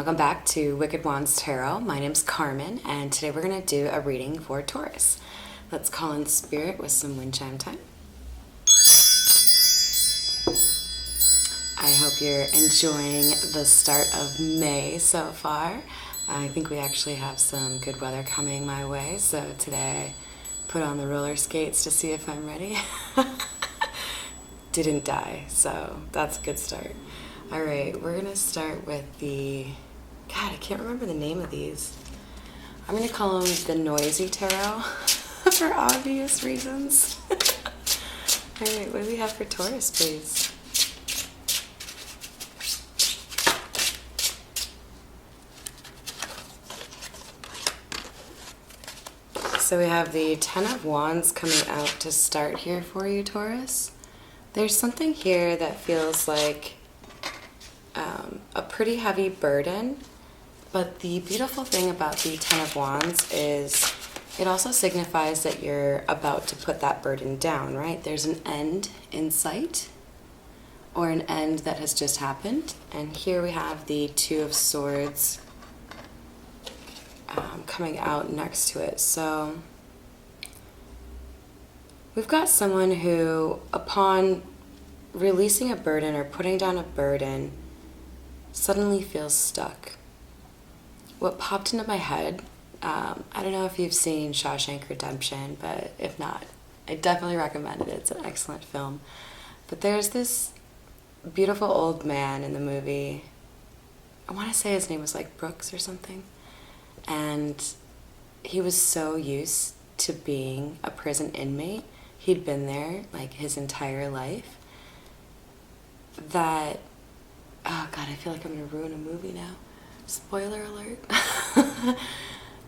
welcome back to Wicked Wands Tarot. My name's Carmen, and today we're going to do a reading for Taurus. Let's call in spirit with some wind chime time. I hope you're enjoying the start of May so far. I think we actually have some good weather coming my way, so today I put on the roller skates to see if I'm ready. Didn't die, so that's a good start. All right, we're going to start with God, I can't remember the name of these. I'm going to call them the Noisy Tarot for obvious reasons. All right, what do we have for Taurus, please? So we have the Ten of Wands coming out to start here for you, Taurus. There's something here that feels like a pretty heavy burden, but the beautiful thing about the Ten of Wands is it also signifies that you're about to put that burden down, right? There's an end in sight, or an end that has just happened. And here we have the Two of Swords coming out next to it. So we've got someone who, upon releasing a burden or putting down a burden, suddenly feels stuck. What popped into my head, I don't know if you've seen Shawshank Redemption, but if not, I definitely recommend it. It's an excellent film. But there's this beautiful old man in the movie. I want to say his name was like Brooks or something. And he was so used to being a prison inmate. He'd been there like his entire life that, oh God, I feel like I'm going to ruin a movie now. Spoiler alert.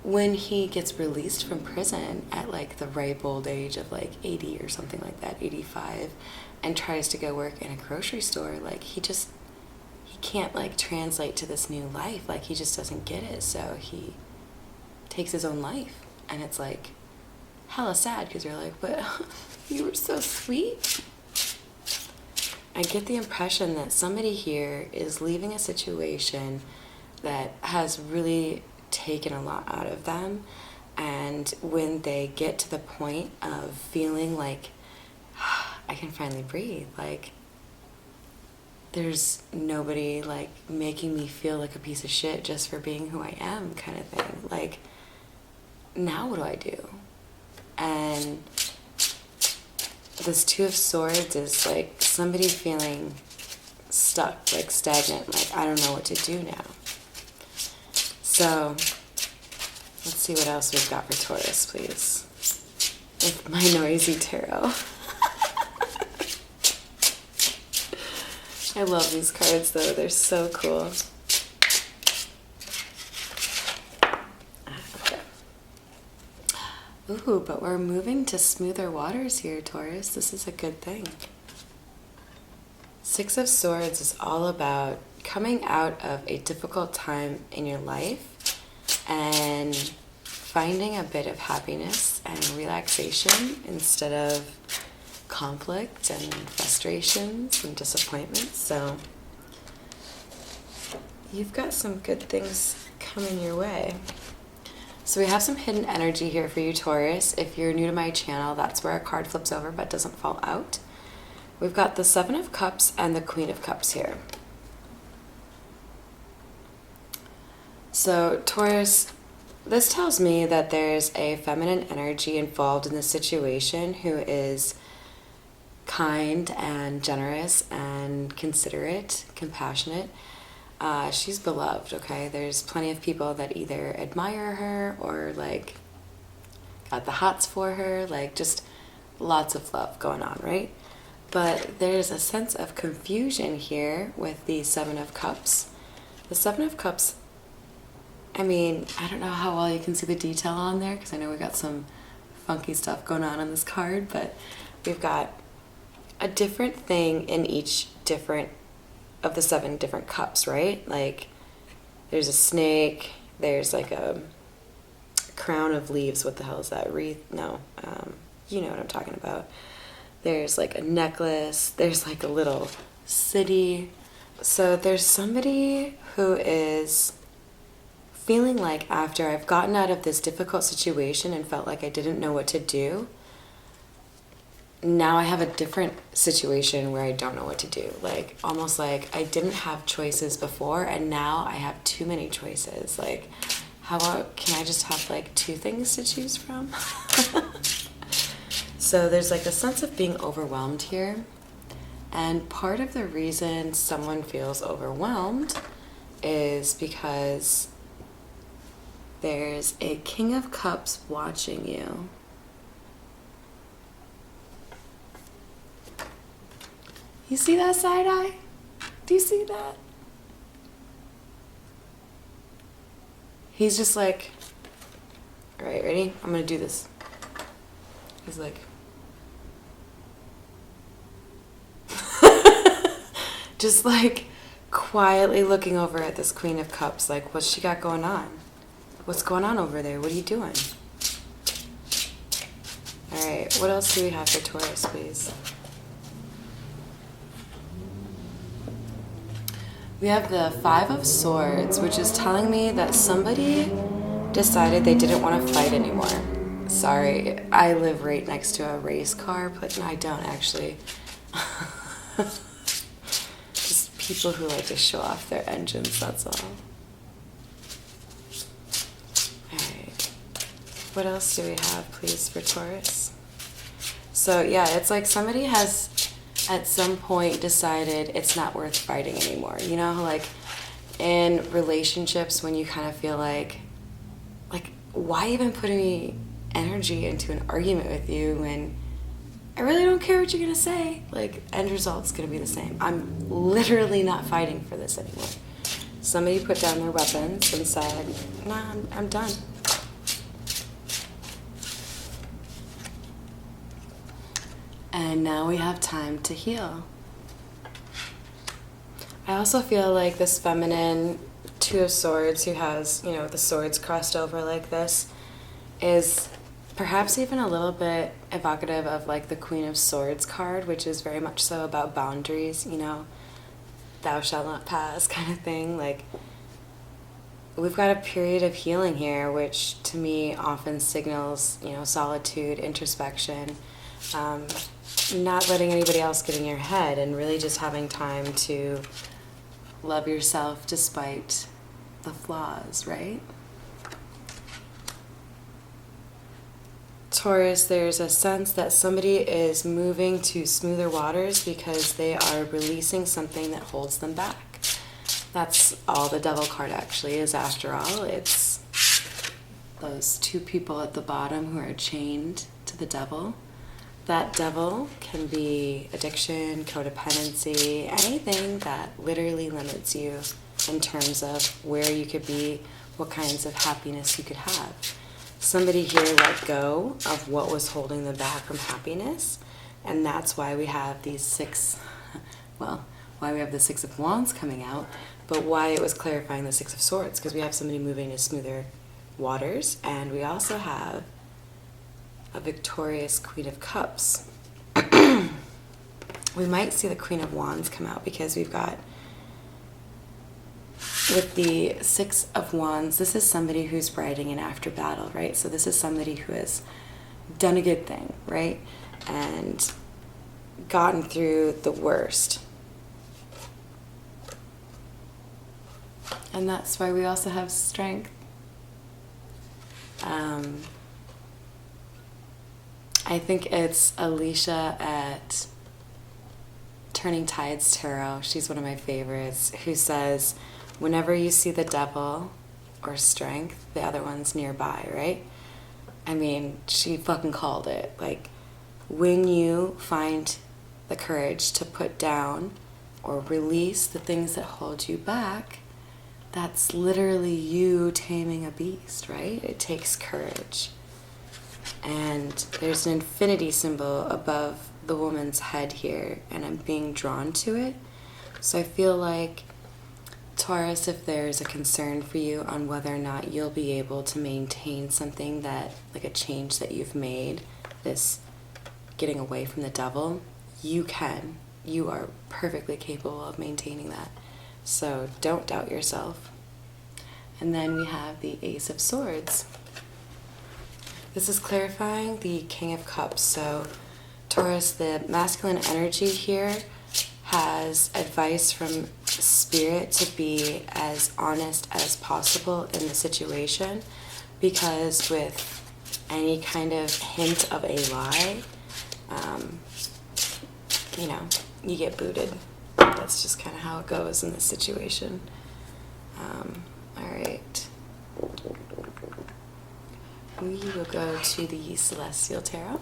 When he gets released from prison at like the ripe old age of like 80 or something like that, 85, and tries to go work in a grocery store, like he can't like translate to this new life. Like he just doesn't get it. So he takes his own life. And it's like hella sad because you're like, but you were so sweet. I get the impression that somebody here is leaving a situation that has really taken a lot out of them, and when they get to the point of feeling like I can finally breathe, like there's nobody like making me feel like a piece of shit just for being who I am, kind of thing, like now what do I do? And this Two of Swords is like somebody feeling stuck, like stagnant, like I don't know what to do now. So let's see what else we've got for Taurus, please. With my Noisy Tarot. I love these cards though, they're so cool. Okay. Ooh, but we're moving to smoother waters here, Taurus. This is a good thing. Six of Swords is all about coming out of a difficult time in your life and finding a bit of happiness and relaxation instead of conflict and frustrations and disappointments. So you've got some good things coming your way. So we have some hidden energy here for you, Taurus. If you're new to my channel, that's where a card flips over but doesn't fall out. We've got the Seven of Cups and the Queen of Cups here. So Taurus, this tells me that there's a feminine energy involved in the situation who is kind and generous and considerate, compassionate. She's beloved, okay? There's plenty of people that either admire her or like got the hots for her, like just lots of love going on, right? But there's a sense of confusion here with the Seven of Cups. The Seven of Cups, I mean, I don't know how well you can see the detail on there because I know we got some funky stuff going on this card, but we've got a different thing in each different of the 7 different cups, right? Like there's a snake, there's like a crown of leaves. What the hell is that? Wreath? No, you know what I'm talking about. There's like a necklace, there's like a little city. So there's somebody who is feeling like after I've gotten out of this difficult situation and felt like I didn't know what to do, now I have a different situation where I don't know what to do. Like, almost like I didn't have choices before, and now I have too many choices. Like, how about, can I just have like 2 things to choose from? So there's like a sense of being overwhelmed here. And part of the reason someone feels overwhelmed is because there's a King of Cups watching you. You see that side eye? Do you see that? He's just like, all right, ready? I'm gonna do this. He's like, just like quietly looking over at this Queen of Cups, like, what's she got going on? What's going on over there? What are you doing? All right, what else do we have for Taurus, please? We have the 5 of Swords, which is telling me that somebody decided they didn't want to fight anymore. Sorry, I live right next to a race car, but I don't actually. Just people who like to show off their engines, that's all. Alright. What else do we have, please, for Taurus? So, yeah, it's like somebody has at some point decided it's not worth fighting anymore. You know, like in relationships when you kind of feel like why even put any energy into an argument with you when I really don't care what you're going to say. Like, end result's going to be the same. I'm literally not fighting for this anymore. Somebody put down their weapons and said, nah, I'm done. And now we have time to heal. I also feel like this feminine 2 of Swords who has, you know, the swords crossed over like this is perhaps even a little bit evocative of like the Queen of Swords card, which is very much so about boundaries, you know, thou shalt not pass kind of thing. Like, we've got a period of healing here, which to me often signals, you know, solitude, introspection, not letting anybody else get in your head, and really just having time to love yourself despite the flaws, right? Taurus, there's a sense that somebody is moving to smoother waters because they are releasing something that holds them back. That's all the Devil card actually is, after all. It's those 2 people at the bottom who are chained to the Devil. That Devil can be addiction, codependency, anything that literally limits you in terms of where you could be, what kinds of happiness you could have. Somebody here let go of what was holding them back from happiness, and that's why we have these 6, well, why we have the 6 of Wands coming out, but why it was clarifying the 6 of Swords, because we have somebody moving to smoother waters, and we also have a victorious Queen of Cups. We might see the Queen of Wands come out because we've got, with the 6 of Wands, this is somebody who's riding in after battle, right? So this is somebody who has done a good thing, right? And gotten through the worst. And that's why we also have strength. I think it's Alicia at Turning Tides Tarot. She's one of my favorites, who says, whenever you see the Devil or strength, the other one's nearby, right? I mean, she fucking called it. Like, when you find the courage to put down or release the things that hold you back, that's literally you taming a beast, right? It takes courage. And there's an infinity symbol above the woman's head here, and I'm being drawn to it. So I feel like, Taurus, if there's a concern for you on whether or not you'll be able to maintain something that, like a change that you've made, this getting away from the Devil, you can. You are perfectly capable of maintaining that. So don't doubt yourself. And then we have the Ace of Swords. This is clarifying the King of Cups. So Taurus, the masculine energy here has advice from Spirit to be as honest as possible in the situation, because with any kind of hint of a lie, you know, you get booted. That's just kind of how it goes in this situation. All right. We will go to the Celestial Tarot.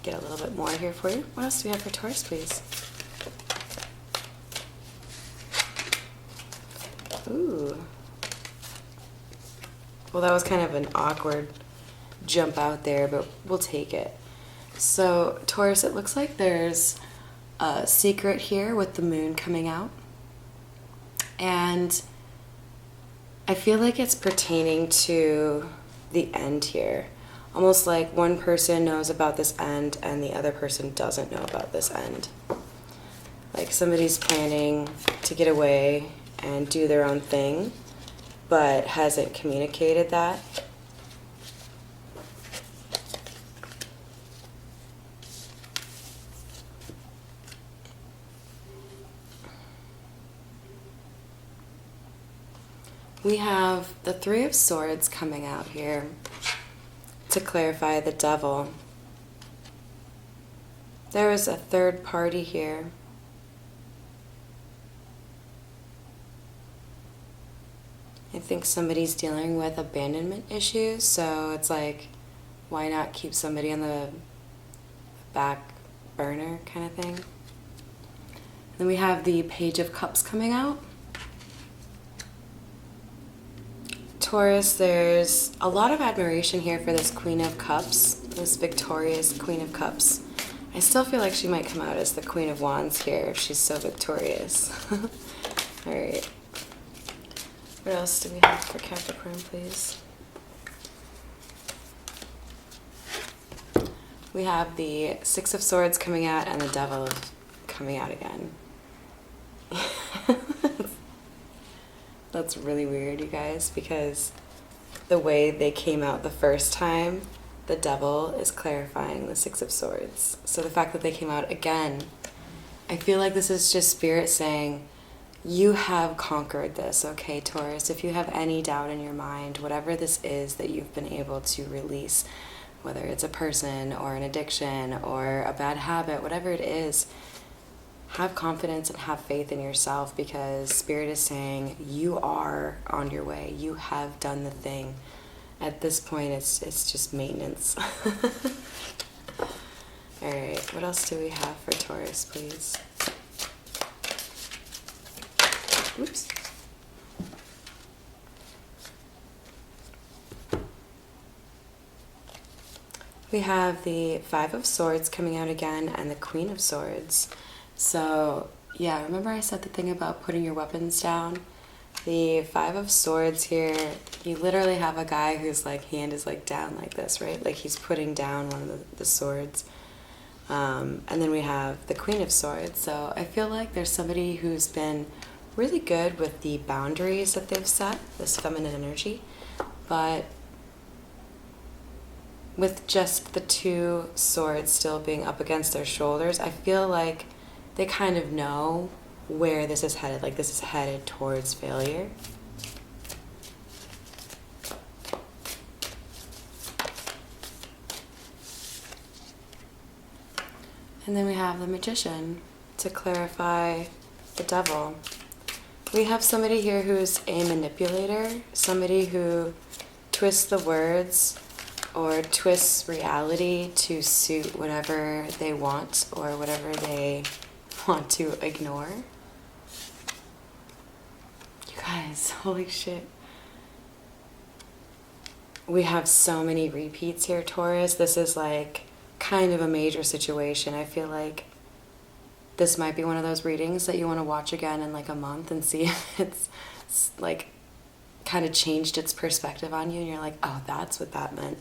Get a little bit more here for you. What else do we have for Taurus, please? Ooh. Well, that was kind of an awkward jump out there, but we'll take it. So, Taurus, it looks like there's a secret here with the moon coming out. And I feel like it's pertaining to the end here. Almost like one person knows about this end and the other person doesn't know about this end. Like somebody's planning to get away and do their own thing, but hasn't communicated that. We have the Three of Swords coming out here to clarify the Devil. There is a third party here. I think somebody's dealing with abandonment issues, so it's like, why not keep somebody on the back burner kind of thing. Then we have the Page of Cups coming out. Taurus, there's a lot of admiration here for this Queen of Cups, this victorious Queen of Cups. I still feel like she might come out as the Queen of Wands here if she's so victorious. All right. What else do we have for Capricorn, please? We have the Six of Swords coming out and the Devil coming out again. That's really weird, you guys, because the way they came out the first time, the Devil is clarifying the Six of Swords. So the fact that they came out again, I feel like this is just Spirit saying, you have conquered this, okay, Taurus? If you have any doubt in your mind, whatever this is that you've been able to release, whether it's a person or an addiction or a bad habit, whatever it is, have confidence and have faith in yourself, because Spirit is saying you are on your way. You have done the thing. At this point, it's just maintenance. All right, what else do we have for Taurus, please? Oops. We have the Five of Swords coming out again and the Queen of Swords. So, yeah, remember I said the thing about putting your weapons down? The Five of Swords here, you literally have a guy whose like hand is like down like this, right? Like he's putting down one of the swords. And then we have the Queen of Swords. So I feel like there's somebody who's been really good with the boundaries that they've set, this feminine energy, but with just the two swords still being up against their shoulders, I feel like they kind of know where this is headed, like this is headed towards failure. And then we have the Magician to clarify the Devil. We have somebody here who's a manipulator, somebody who twists the words or twists reality to suit whatever they want or whatever they want to ignore. You guys, holy shit. We have so many repeats here, Taurus. This is like kind of a major situation. I feel like this might be one of those readings that you want to watch again in like a month and see if it's like kind of changed its perspective on you and you're like, oh, that's what that meant.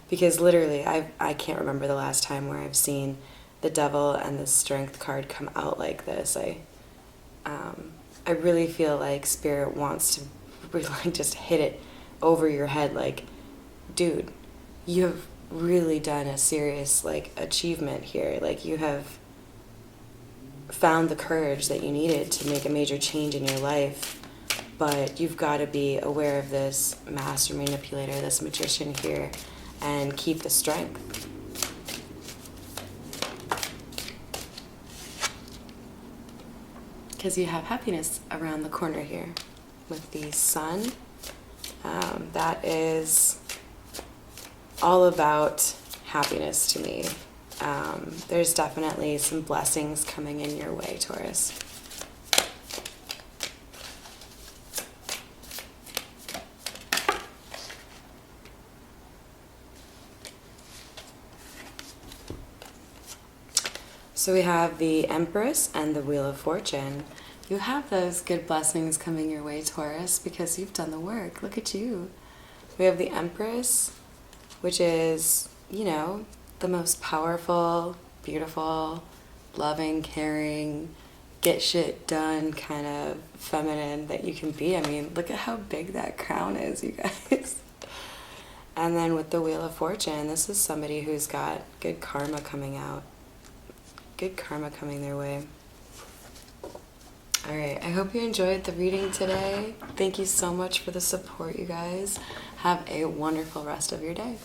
Because literally, I can't remember the last time where I've seen the Devil and the Strength card come out like this. I really feel like Spirit wants to probably like just hit it over your head like, dude, you have really done a serious like achievement here. Like, you have found the courage that you needed to make a major change in your life, but you've got to be aware of this master manipulator, this magician here, and keep the strength. Because you have happiness around the corner here with the sun. That is all about happiness to me. There's definitely some blessings coming in your way, Taurus. So we have the Empress and the Wheel of Fortune. You have those good blessings coming your way, Taurus, because you've done the work. Look at you. We have the Empress, which is, you know, the most powerful, beautiful, loving, caring, get shit done kind of feminine that you can be. I mean, look at how big that crown is, you guys. And then with the Wheel of Fortune, this is somebody who's got good karma coming out. Good karma coming their way. Alright, I hope you enjoyed the reading today. Thank you so much for the support, you guys. Have a wonderful rest of your day.